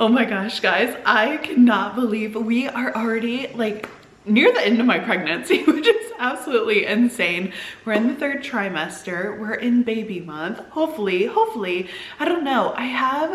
Oh my gosh, guys, I cannot believe we are already like near the end of my pregnancy, which is absolutely insane. We're in the 3rd trimester. We're in baby month. Hopefully, I don't know. I have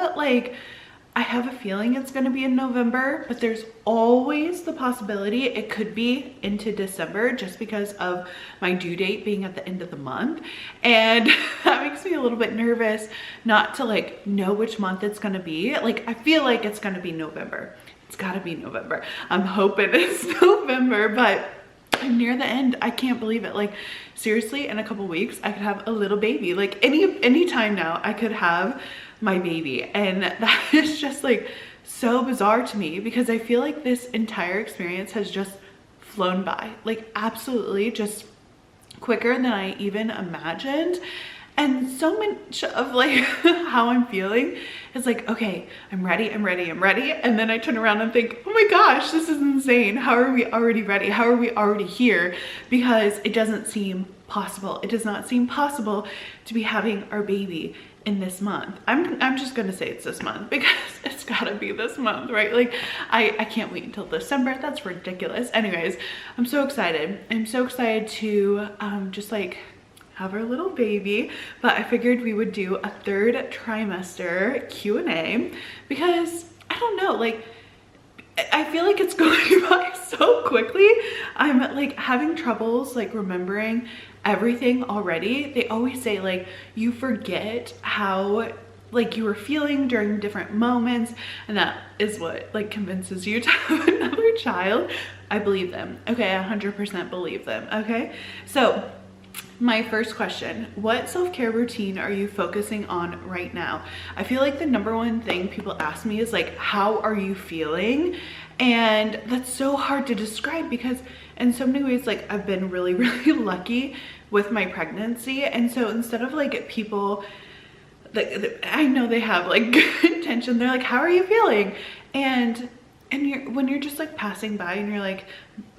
a feeling it's going to be in November, but there's always the possibility it could be into December just because of my due date being at the end of the month. And that makes me a little bit nervous not to like know which month it's going to be. Like, I feel like it's going to be November. It's got to be November. I'm hoping it's November, but I'm near the end. I can't believe it. Like, seriously, in a couple weeks, I could have a little baby. Like, any time now, I could have my baby. And that is just like so bizarre to me because I feel like this entire experience has just flown by, like absolutely just quicker than I even imagined. And so much of like how I'm feeling is like, okay, I'm ready. And then I turn around and think, oh my gosh, this is insane. How are we already ready? How are we already here? Because it doesn't seem possible. It does not seem possible to be having our baby in this month. I'm just gonna say it's this month because it's gotta be this month, right? Like I can't wait until December. That's ridiculous. Anyways, I'm so excited. I'm so excited to just like have our little baby, but I figured we would do a 3rd trimester Q&A because I don't know, like I feel like it's going by so quickly. I'm like having troubles like remembering everything already. They always say like you forget how like you were feeling during different moments, and that is what like convinces you to have another child. I believe them. Okay, I 100% believe them. Okay, so my first question, what self-care routine are you focusing on right now? I feel like the #1 thing people ask me is like, how are you feeling? And that's so hard to describe because in so many ways, like I've been really lucky with my pregnancy. And so instead of like people, I know they have like good intention, they're like, how are you feeling? And when you're just like passing by and you're like,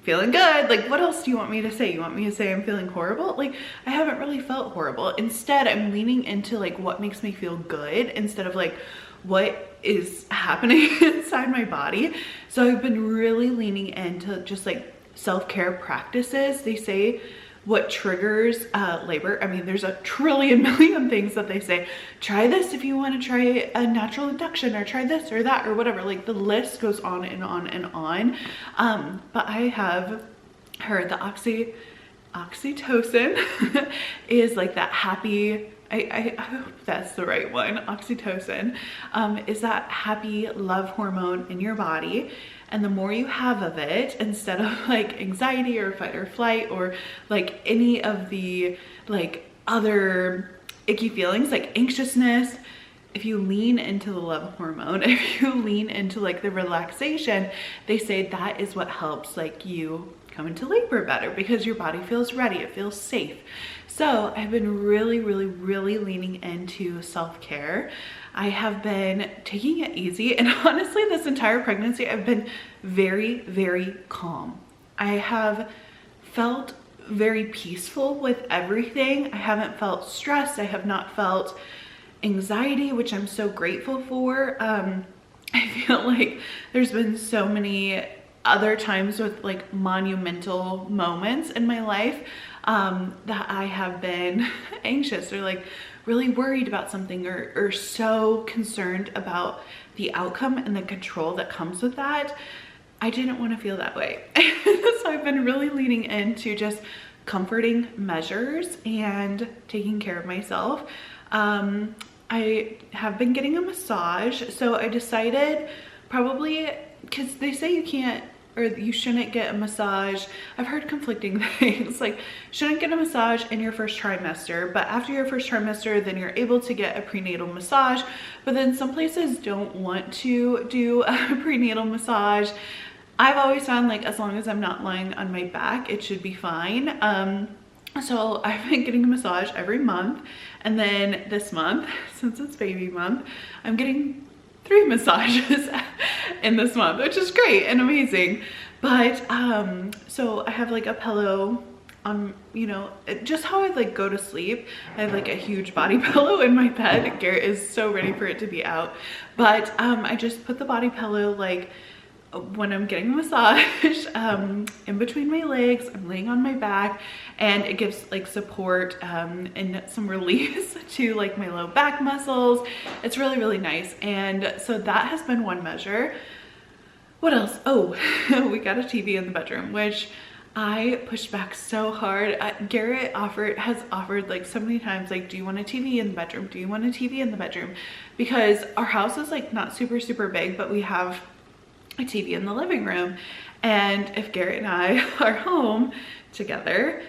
feeling good, like what else do you want me to say? You want me to say I'm feeling horrible? Like I haven't really felt horrible. Instead, I'm leaning into like what makes me feel good instead of like what is happening inside my body. So I've been really leaning into just like self-care practices. They say what triggers labor. I mean, there's a trillion million things that they say, try this if you want to try a natural induction, or try this or that or whatever. Like the list goes on and on and on. But I have heard the oxytocin is like that happy, I hope that's the right one. Oxytocin is that happy love hormone in your body. And the more you have of it, instead of like anxiety or fight or flight or like any of the like other icky feelings like anxiousness, if you lean into the love hormone, if you lean into like the relaxation, they say that is what helps like you come into labor better because your body feels ready, it feels safe. So I've been really leaning into self-care. I have been taking it easy, and honestly this entire pregnancy I've been very calm. I have felt very peaceful with everything. I haven't felt stressed. I have not felt anxiety, which I'm so grateful for. I feel like there's been so many other times with like monumental moments in my life that I have been anxious or like really worried about something or so concerned about the outcome and the control that comes with that. I didn't want to feel that way. So I've been really leaning into just comforting measures and taking care of myself. I have been getting a massage. So I decided probably, because they say you can't or you shouldn't get a massage. I've heard conflicting things, like shouldn't get a massage in your first trimester, but after your first trimester, then you're able to get a prenatal massage. But then some places don't want to do a prenatal massage. I've always found like as long as I'm not lying on my back, it should be fine. So I've been getting a massage every month. And then this month, since it's baby month, I'm getting 3 massages in this month, which is great and amazing. But so I have like a pillow you know, just how I'd like go to sleep. I have like a huge body pillow in my bed. Garrett is so ready for it to be out. But I just put the body pillow like when I'm getting a massage in between my legs. I'm laying on my back, and it gives like support and some release to like my low back muscles. It's really, really nice. And so that has been one measure. What else? Oh, we got a TV in the bedroom, which I pushed back so hard. Garrett has offered like so many times, like, do you want a TV in the bedroom? Do you want a TV in the bedroom? Because our house is like not super, super big, but we have a TV in the living room. And if Garrett and I are home together,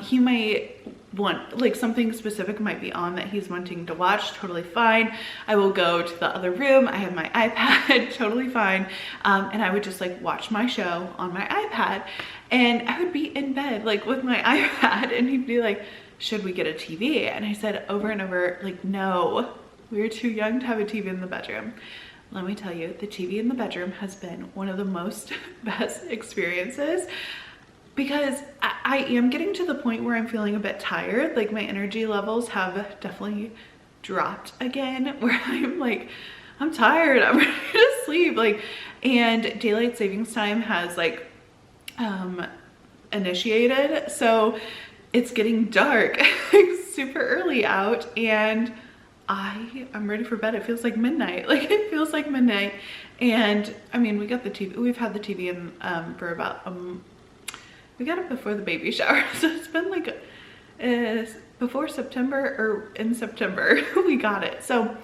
he might want like something specific might be on that he's wanting to watch. Totally fine. I will go to the other room. I have my iPad. Totally fine. And I would just like watch my show on my iPad, and I would be in bed like with my iPad, and he'd be like, should we get a TV? And I said over and over, like, no, we're too young to have a TV in the bedroom. Let me tell you, the TV in the bedroom has been one of the most best experiences, because I am getting to the point where I'm feeling a bit tired. Like my energy levels have definitely dropped again, where I'm like, I'm tired, I'm ready to sleep. Like, and daylight savings time has like initiated, so it's getting dark like super early out, and I'm ready for bed. It feels like midnight. Like it feels like midnight. And I mean, we got the TV, we've had the TV in for about we got it before the baby shower, so it's been like before September, or in September we got it. So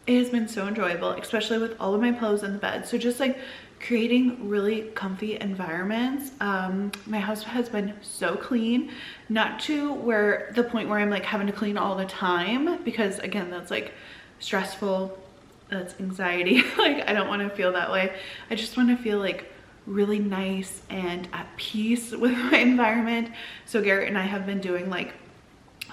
it has been so enjoyable, especially with all of my pillows in the bed. So just like creating really comfy environments. My house has been so clean, not to where the point where I'm like having to clean all the time, because again, that's like stressful, that's anxiety. Like I don't want to feel that way. I just want to feel like really nice and at peace with my environment. So Garrett and I have been doing like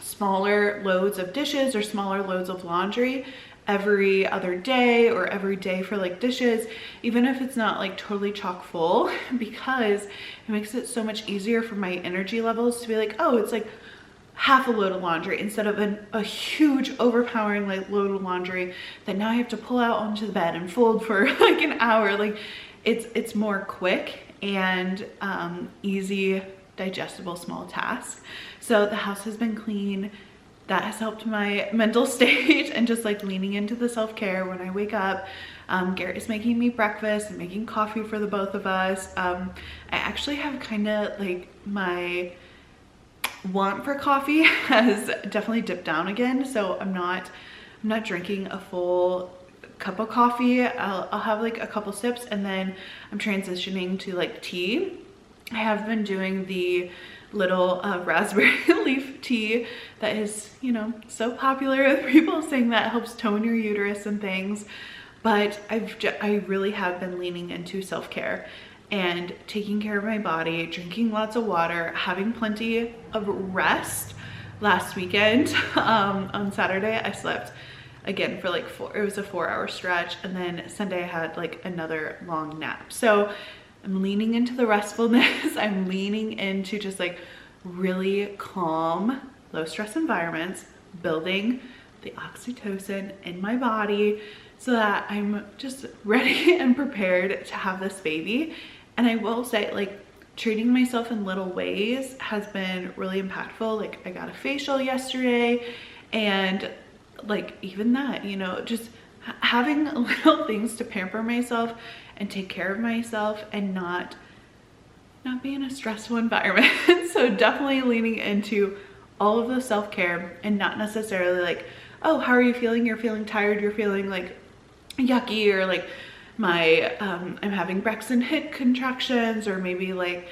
smaller loads of dishes or smaller loads of laundry every other day, or every day for like dishes, even if it's not like totally chock full, because it makes it so much easier for my energy levels to be like, oh, it's like half a load of laundry instead of a huge overpowering like load of laundry that now I have to pull out onto the bed and fold for like an hour. Like it's more quick and easy, digestible, small task. So the house has been clean. That has helped my mental state, and just like leaning into the self-care when I wake up. Garrett is making me breakfast and making coffee for the both of us. I actually have kind of like my want for coffee has definitely dipped down again. So I'm not drinking a full cup of coffee. I'll have like a couple sips, and then I'm transitioning to like tea. I have been doing the little raspberry leaf tea that is, you know, so popular with people saying that helps tone your uterus and things. But I really have been leaning into self-care and taking care of my body, drinking lots of water, having plenty of rest. Last weekend on Saturday I slept again for like it was a 4-hour stretch, and then Sunday I had like another long nap. So I'm leaning into the restfulness. I'm leaning into just like really calm, low stress environments, building the oxytocin in my body so that I'm just ready and prepared to have this baby. And I will say, like, treating myself in little ways has been really impactful. Like I got a facial yesterday, and like even that, you know, just having little things to pamper myself and take care of myself and not be in a stressful environment. So definitely leaning into all of the self-care, and not necessarily like, oh, how are you feeling? You're feeling tired, you're feeling like yucky, or like my I'm having Braxton Hicks contractions, or maybe like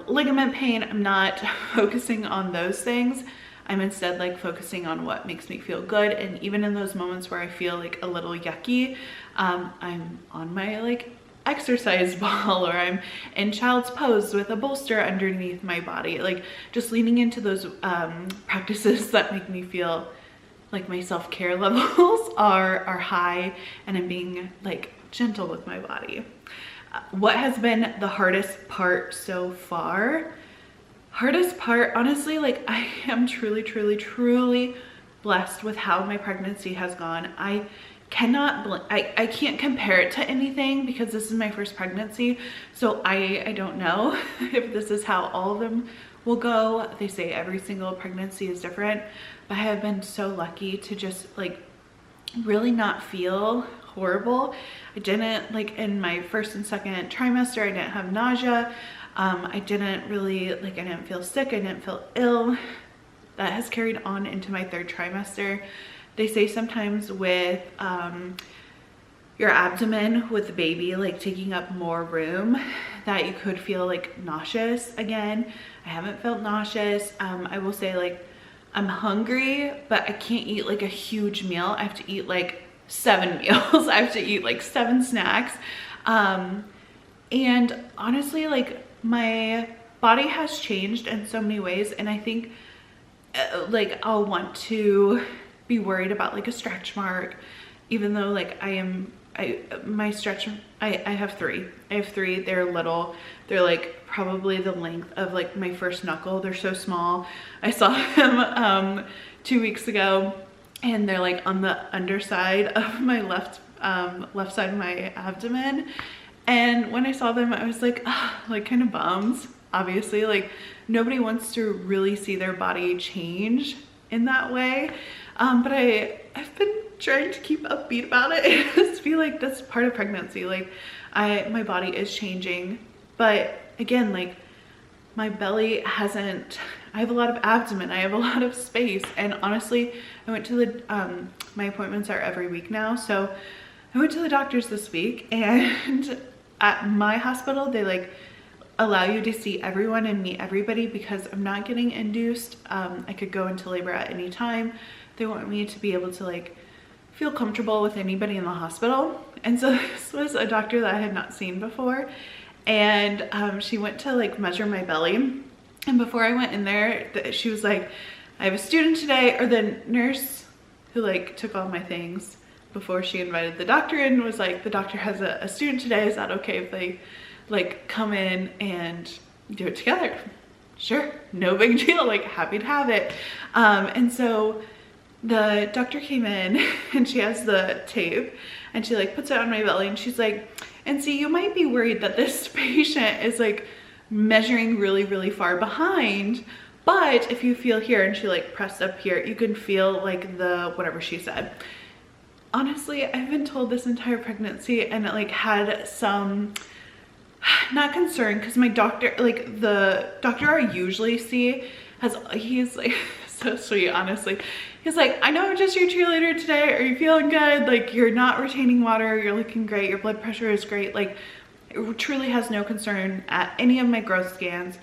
ligament pain. I'm not focusing on those things. I'm instead like focusing on what makes me feel good. And even in those moments where I feel like a little yucky, I'm on my like exercise ball, or I'm in child's pose with a bolster underneath my body. Like just leaning into those practices that make me feel like my self-care levels are high, and I'm being like gentle with my body. What has been the hardest part so far? Hardest part, honestly, like I am truly blessed with how my pregnancy has gone. I can't compare it to anything because this is my first pregnancy. So I don't know if this is how all of them will go. They say every single pregnancy is different, but I have been so lucky to just like really not feel horrible. I didn't, like in my first and second trimester, I didn't have nausea. I didn't really, like I didn't feel sick, I didn't feel ill. That has carried on into my third trimester. They say sometimes with your abdomen with the baby like taking up more room that you could feel like nauseous again. I haven't felt nauseous. I will say like I'm hungry, but I can't eat like a huge meal. I have to eat like 7 meals. I have to eat like 7 snacks. And honestly, like my body has changed in so many ways, and I think like I'll want to be worried about like a stretch mark, even though like I have 3. I have 3. They're little. They're like probably the length of like my first knuckle. They're so small. I saw them 2 weeks ago, and they're like on the underside of my left side of my abdomen. And when I saw them, I was like, like kind of bummed. Obviously, like nobody wants to really see their body change in that way. But I've been trying to keep upbeat about it. I just feel like that's part of pregnancy. Like my body is changing, but again, like my belly hasn't, I have a lot of abdomen, I have a lot of space. And honestly, I went to the, my appointments are every week now. So I went to the doctor's this week, and at my hospital, they like allow you to see everyone and meet everybody because I'm not getting induced. I could go into labor at any time. They want me to be able to like feel comfortable with anybody in the hospital. And so this was a doctor that I had not seen before. And she went to like measure my belly. And before I went in there, she was like, I have a student today, or the nurse who like took all my things before she invited the doctor in was like, the doctor has a student today. Is that okay if they like come in and do it together? Sure, no big deal, like happy to have it. And so the doctor came in and she has the tape and she like puts it on my belly, and she's like, and see, you might be worried that this patient is like measuring really far behind, but if you feel here, and she like pressed up here, you can feel like the whatever she said. Honestly, I've been told this entire pregnancy, and it like had some, not concern, because my doctor, like the doctor I usually see he's like so sweet, honestly. He's like, I know I'm just your cheerleader today. Are you feeling good? Like you're not retaining water, you're looking great, your blood pressure is great. Like it truly has no concern at any of my growth scans.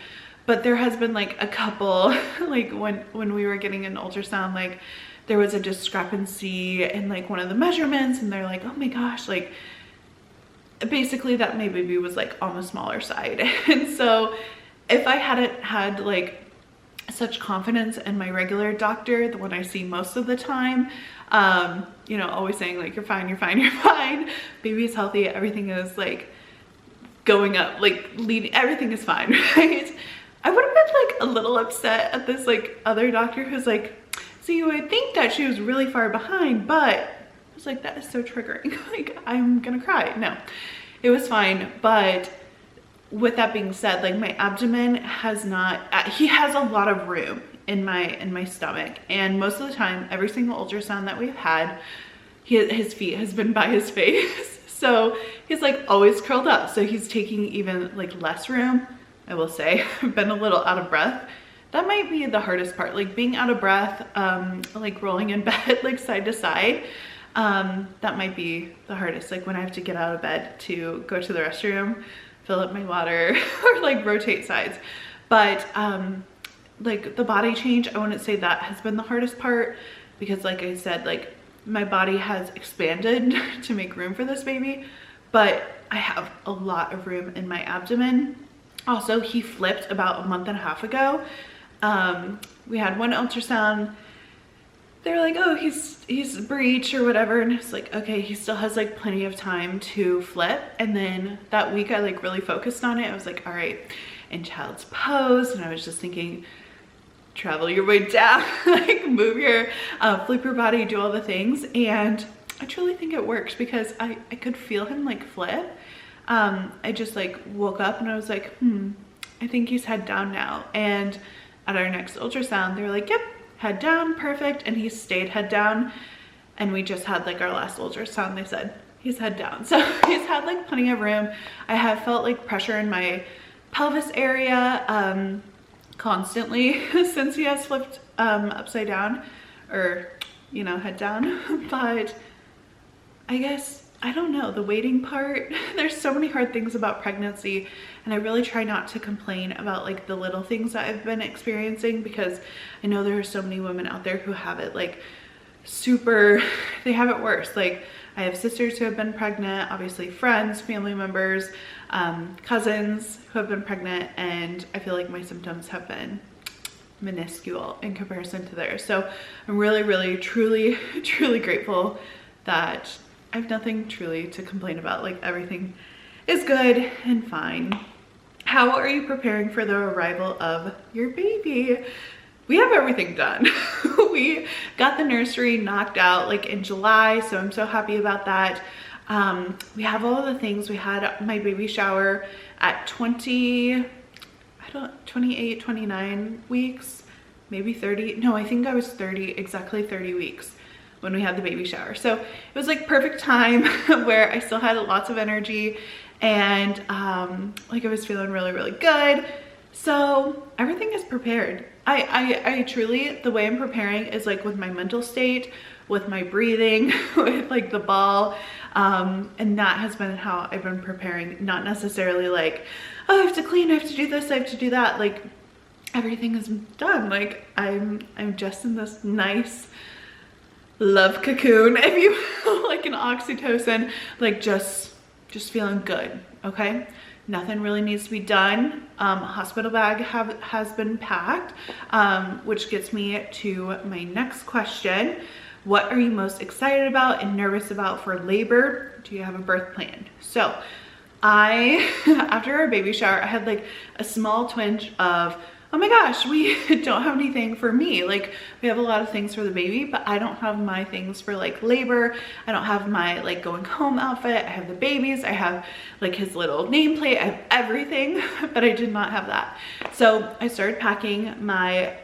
But there has been like a couple, like when we were getting an ultrasound, like there was a discrepancy in like one of the measurements, and they're like, oh my gosh, like basically that my baby was like on the smaller side. And so if I hadn't had like such confidence in my regular doctor, the one I see most of the time, you know, always saying like, you're fine, you're fine, you're fine, baby is healthy, everything is like going up, like leading, everything is fine, right? I would have been like a little upset at this like other doctor who's like, so you would think that she was really far behind, but I was like, that is so triggering. Like I'm gonna cry. No, it was fine. But with that being said, like my abdomen has not, he has a lot of room in my stomach, and most of the time, every single ultrasound that we've had, his feet has been by his face. So he's like always curled up, so he's taking even like less room. I will say I've been a little out of breath. That might be the hardest part, like being out of breath, like rolling in bed like side to side. That might be the hardest, like when I have to get out of bed to go to the restroom, fill up my water, or like rotate sides. But like the body change, I wouldn't say that has been the hardest part, because like I said, like my body has expanded to make room for this baby, but I have a lot of room in my abdomen. Also, he flipped about a month and a half ago. We had one ultrasound. they're like, oh, he's breech or whatever, and it's like, okay, he still has like plenty of time to flip. And then that week I like really focused on it. I was like, all right, in child's pose, and I was just thinking, travel your way down, like move your flip your body, do all the things. And I truly think it works because I could feel him like flip. I just like woke up and I was like, I think he's head down now. And at our next ultrasound, they were like, yep, head down, perfect. And he stayed head down. And we just had like our last ultrasound, they said he's head down. So he's had like plenty of room. I have felt like pressure in my pelvis area constantly since he has flipped upside down, or you know, head down. But I guess, I don't know, the waiting part, there's so many hard things about pregnancy, and I really try not to complain about like the little things that I've been experiencing, because I know there are so many women out there who have it like super, they have it worse. Like I have sisters who have been pregnant, obviously friends, family members, cousins who have been pregnant, and I feel like my symptoms have been minuscule in comparison to theirs. So I'm really, really, truly, truly grateful that I have nothing truly to complain about. Like everything is good and fine. How are you preparing for the arrival of your baby? We have everything done. We got the nursery knocked out like in July, so I'm so happy about that. We have all the things. We had my baby shower at 28, 29 weeks, maybe 30. No, I think I was 30, exactly 30 weeks when we had the baby shower. So it was like perfect time where I still had lots of energy, and like I was feeling really, really good. So everything is prepared. I truly, the way I'm preparing is like with my mental state, with my breathing, with like the ball. And that has been how I've been preparing, not necessarily like, oh, I have to clean, I have to do this, I have to do that. Like everything is done. Like I'm just in this nice love cocoon, if you will, like an oxytocin, like just feeling good. Okay, nothing really needs to be done. Hospital bag has been packed, which gets me to my next question. What are you most excited about and nervous about for labor? Do you have a birth plan? So after our baby shower, I had like a small twinge of, oh my gosh, we don't have anything for me. Like we have a lot of things for the baby, but I don't have my things for like labor. I don't have my like going home outfit. I have the baby's, I have like his little nameplate, I have everything, but I did not have that. So I started packing my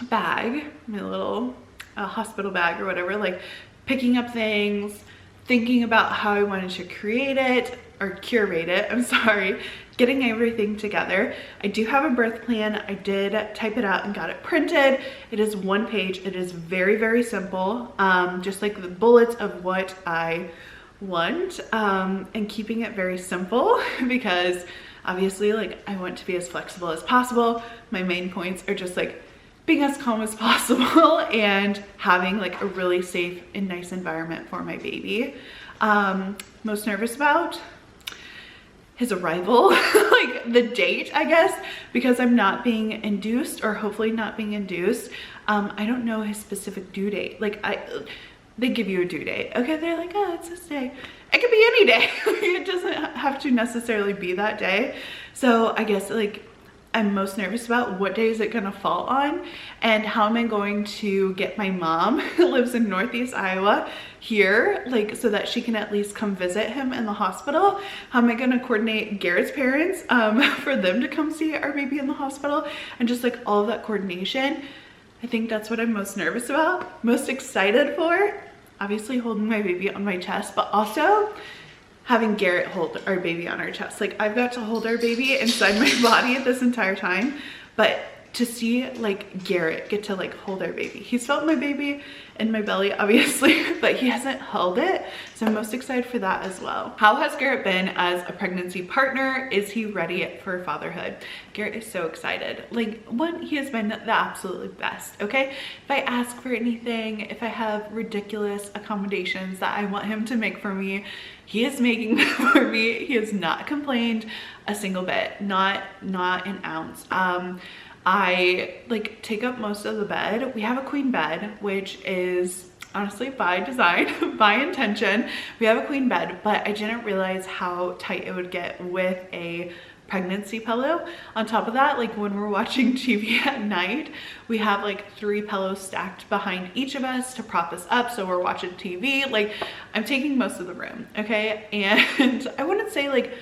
bag, my little hospital bag or whatever, like picking up things, thinking about how I wanted to create it or curate it, I'm sorry, getting everything together. I do have a birth plan. I did type it out and got it printed. It is one page. It is very, very simple. Just like the bullets of what I want, and keeping it very simple because obviously like I want to be as flexible as possible. My main points are just like being as calm as possible and having like a really safe and nice environment for my baby. Most nervous about his arrival, like the date, I guess, because I'm not being induced, or hopefully not being induced. I don't know his specific due date. Like they give you a due date. Okay, they're like, oh, it's this day. It could be any day. It doesn't have to necessarily be that day. So I guess like I'm most nervous about what day is it gonna fall on, and how am I going to get my mom, who lives in Northeast Iowa, here, like so that she can at least come visit him in the hospital. How am I gonna coordinate Garrett's parents for them to come see our baby in the hospital, and just like all of that coordination. I think that's what I'm most nervous about, most excited for. Obviously holding my baby on my chest, but also having Garrett hold our baby on our chest. Like I've got to hold our baby inside my body this entire time, but to see like Garrett get to like hold our baby. He's felt my baby in my belly, obviously, but he hasn't held it. So I'm most excited for that as well. How has Garrett been as a pregnancy partner? Is he ready for fatherhood? Garrett is so excited. Like he has been the absolutely best, okay? If I ask for anything, if I have ridiculous accommodations that I want him to make for me, he is making them for me. He has not complained a single bit, not an ounce. I like take up most of the bed. We have a queen bed, which is honestly by design, by intention. We have a queen bed, but I didn't realize how tight it would get with a pregnancy pillow. On top of that, like when we're watching TV at night, we have like 3 pillows stacked behind each of us to prop us up, so we're watching TV. Like I'm taking most of the room, okay? And I wouldn't say like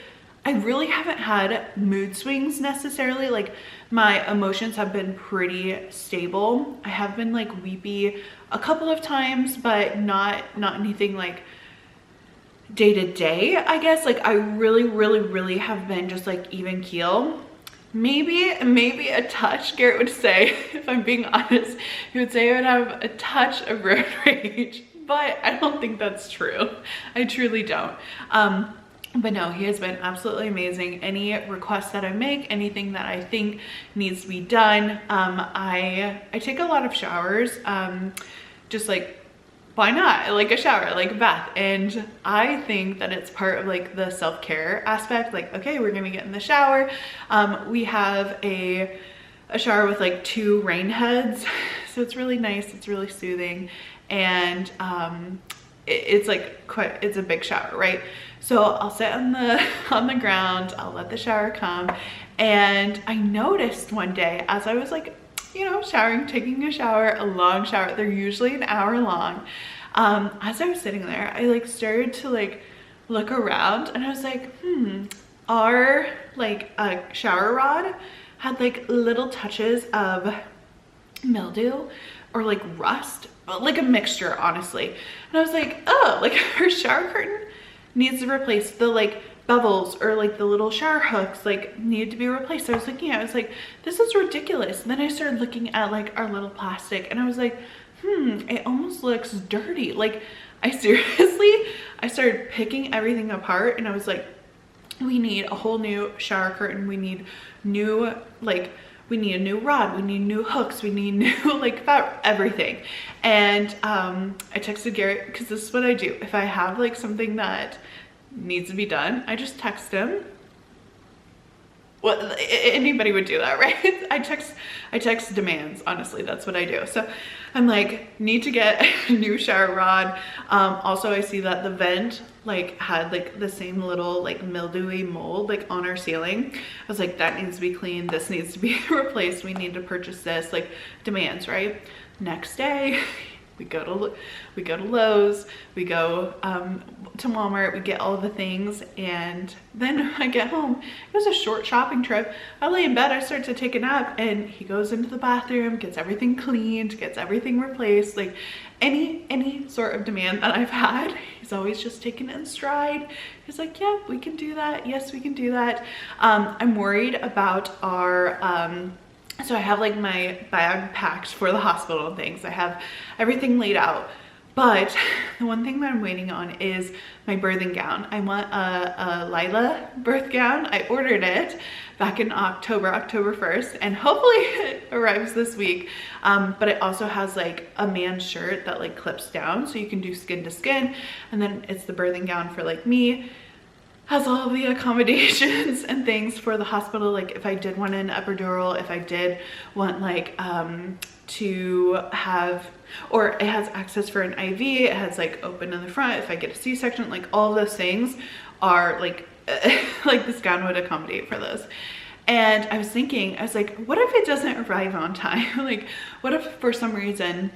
I really haven't had mood swings necessarily. Like my emotions have been pretty stable. I have been like weepy a couple of times, but not anything like day to day, I guess. Like I really have been just like even keel. Maybe a touch, Garrett would say, if I'm being honest, he would say I would have a touch of road rage, but I don't think that's true. I truly don't. But no, he has been absolutely amazing. Any requests that I make, anything that I think needs to be done, I take a lot of showers, just like, why not? Like a shower, like a bath. And I think that it's part of like the self-care aspect. Like, okay, we're gonna get in the shower. We have a shower with like 2 rain heads. So it's really nice, it's really soothing. And it's like it's a big shower, right? So I'll sit on the ground, I'll let the shower come. And I noticed one day as I was like, you know, showering, taking a shower, a long shower, they're usually an hour long. As I was sitting there, I like started to like look around and I was like, our like shower rod had like little touches of mildew or like rust, like a mixture, honestly. And I was like, oh, like her shower curtain needs to replace the like bevels, or like the little shower hooks like needed to be replaced. I was looking at it, I was like, this is ridiculous. And then I started looking at like our little plastic and I was like, it almost looks dirty. Like I started picking everything apart and I was like, we need a whole new shower curtain. We need new, like, we need a new rod, we need new hooks, we need new like everything. And I texted Garrett, because this is what I do. If I have like something that needs to be done, I just text him. Well, anybody would do that, right? I text demands, honestly, that's what I do. So I'm like, need to get a new shower rod. Also I see that the vent like had like the same little like mildewy mold like on our ceiling. I was like, that needs to be cleaned, this needs to be replaced, we need to purchase this, like demands, right? Next day we go to Lowe's, we go to Walmart, we get all the things, and then I get home. It was a short shopping trip. I lay in bed, I start to take a nap, and he goes into the bathroom, gets everything cleaned, gets everything replaced. Like any sort of demand that I've had, he's always just taken it in stride. He's like, yeah, we can do that. Yes, we can do that. I'm worried about our so I have like my bag packed for the hospital and things. I have everything laid out. But the one thing that I'm waiting on is my birthing gown. I want a Lila birth gown. I ordered it back in October 1st, and hopefully it arrives this week. But it also has like a man's shirt that like clips down so you can do skin to skin. And then it's the birthing gown for like me. Has all of the accommodations and things for the hospital. Like if I did want an epidural, if I did want like to have, or it has access for an IV, it has like open in the front if I get a C-section, like all those things are like like this gown would accommodate for those. And I was thinking, I was like, what if it doesn't arrive on time? Like what if for some reason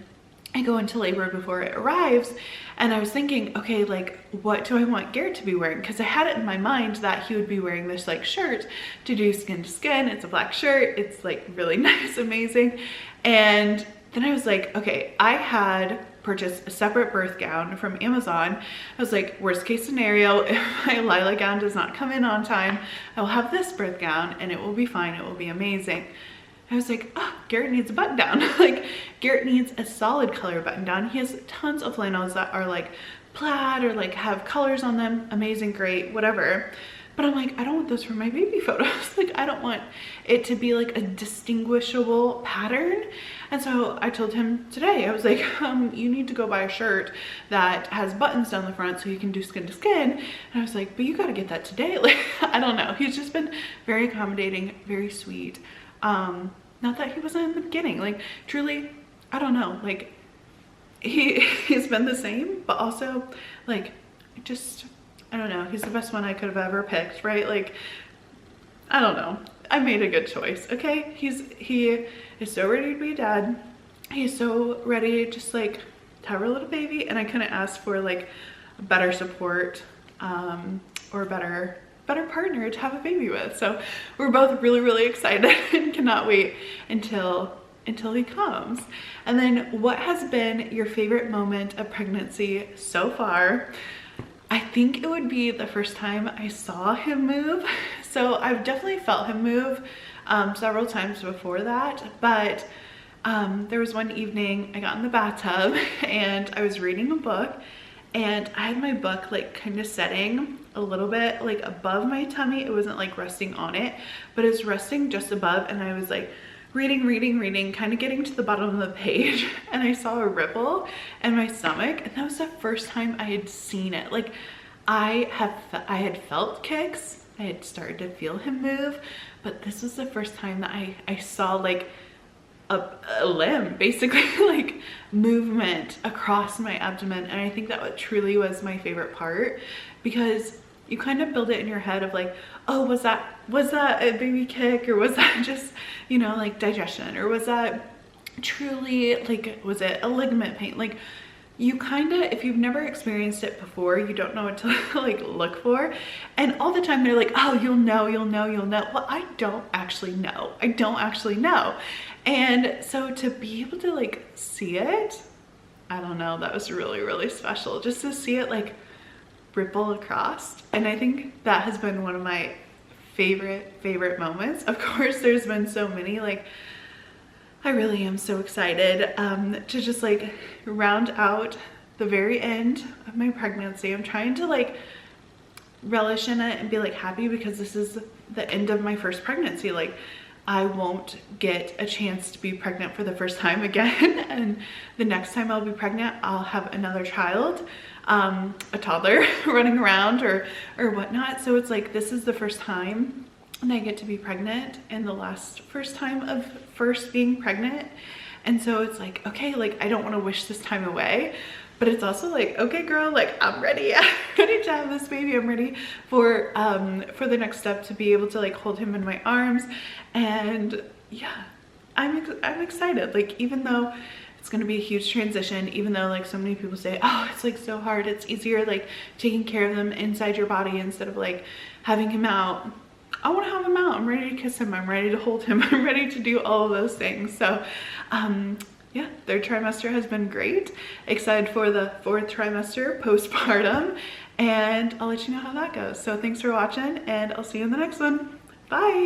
I go into labor before it arrives? And I was thinking, okay, like what do I want Garrett to be wearing? Because I had it in my mind that he would be wearing this like shirt to do skin to skin. It's a black shirt, it's like really nice, amazing. And then I was like, okay, I had purchased a separate birth gown from Amazon. I was like, worst case scenario, if my Lila gown does not come in on time, I will have this birth gown and it will be fine, it will be amazing. I was like, oh, Garrett needs a button down. Like Garrett needs a solid color button down. He has tons of flannels that are like plaid or like have colors on them. Amazing, great, whatever. But I'm like, I don't want those for my baby photos. Like I don't want it to be like a distinguishable pattern. And so I told him today, I was like, you need to go buy a shirt that has buttons down the front so you can do skin to skin. And I was like, but you got to get that today. Like, I don't know. He's just been very accommodating, very sweet. not that he wasn't in the beginning. Like truly, I don't know, like he's been the same, but also like just, I don't know, he's the best one I could have ever picked, right? Like, I don't know. I made a good choice, okay? He is so ready to be a dad. He's so ready just like to have a little baby, and I couldn't ask for like better support or a better partner to have a baby with. So we're both really, really excited and cannot wait until he comes. And then what has been your favorite moment of pregnancy so far? I think it would be the first time I saw him move. So I've definitely felt him move several times before that, but there was one evening I got in the bathtub and I was reading a book, and I had my book like kind of setting a little bit like above my tummy. It wasn't like resting on it, but it was resting just above, and I was like reading, kind of getting to the bottom of the page, and I saw a ripple in my stomach, and that was the first time I had seen it. Like I had felt kicks, I had started to feel him move, but this was the first time that I saw like a limb, basically, like movement across my abdomen. And I think that what truly was my favorite part, because you kind of build it in your head of like, oh, was that a baby kick, or was that just, you know, like digestion, or was that truly like, was it a ligament pain? Like you kind of, if you've never experienced it before, you don't know what to like look for. And all the time they're like, oh, you'll know. Well, I don't actually know. And so to be able to like see it, I don't know, that was really, really special, just to see it like ripple across. And I think that has been one of my favorite moments. Of course, there's been so many, like I really am so excited to just like round out the very end of my pregnancy. I'm trying to like relish in it and be like happy, because this is the end of my first pregnancy. Like I won't get a chance to be pregnant for the first time again. And the next time I'll be pregnant, I'll have another child, a toddler running around or whatnot. So it's like, this is the first time and I get to be pregnant, and the last first time of first being pregnant. And so it's like, okay, like I don't want to wish this time away, but it's also like, okay girl, like I'm ready. I'm ready to have this baby. I'm ready for the next step, to be able to like hold him in my arms. And yeah, I'm excited. Like, even though it's going to be a huge transition, even though like so many people say, oh, it's like so hard, it's easier like taking care of them inside your body instead of like having him out. I want to have him out. I'm ready to kiss him. I'm ready to hold him. I'm ready to do all of those things. So yeah, third trimester has been great. Excited for the fourth trimester postpartum, and I'll let you know how that goes. So thanks for watching, and I'll see you in the next one. Bye.